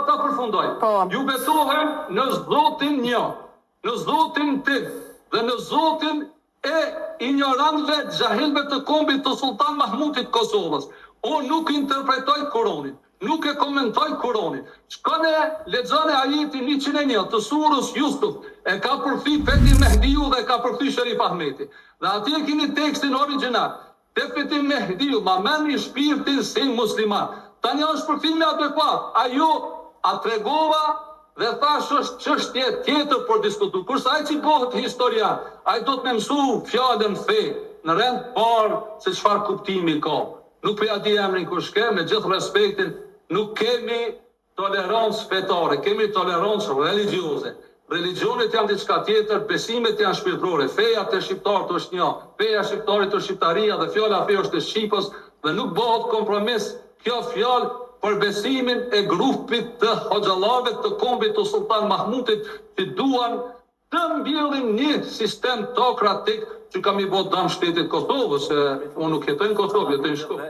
ta përfundoj. Ju betohem në Zotin një, në Zotin tim dhe në Zotin e ignorantëve, xahilëve të kombit të Sultan Mahmutit Kosovës. Unë nuk interpretoj Kuronin, nuk e komentoj Kuronin. Shkone lexone ajetin 101 të surës Jusuf, e ka përfi Fethi Mehdiu dhe ka përfi Sherif Ahmeti. Dhe atje keni tekstin origjinal. Fethi Mehdiu, ma merrni shpirtin si musliman. Tani është përfimi adekuat. Ajo a tregova dhe thash është çështje tjetër për diskutu. Kurse ai që bëhet historian, ai do të më mësu fjalën fe në rend parë se çfarë kuptimi ka. Nuk po ja di emrin kush ke, me gjithë respektin, nuk kemi tolerancë fetare, kemi tolerancë religjioze. Religionet janë diçka tjetër, besimet janë shpirtërore. Feja të shqiptarët është një, feja shqiptarit është shqiptaria dhe fjala fe është e Shqipës dhe nuk bëhet kompromis kjo fjalë për besimin e grupit të hoxhallarëve të kombit të Sultan Mahmutit që duan të mbjellin një sistem teokratik që kam i bot dam shtetit Kosovës, se unë nuk jetoj në Kosovë, jetoj në Shkodër.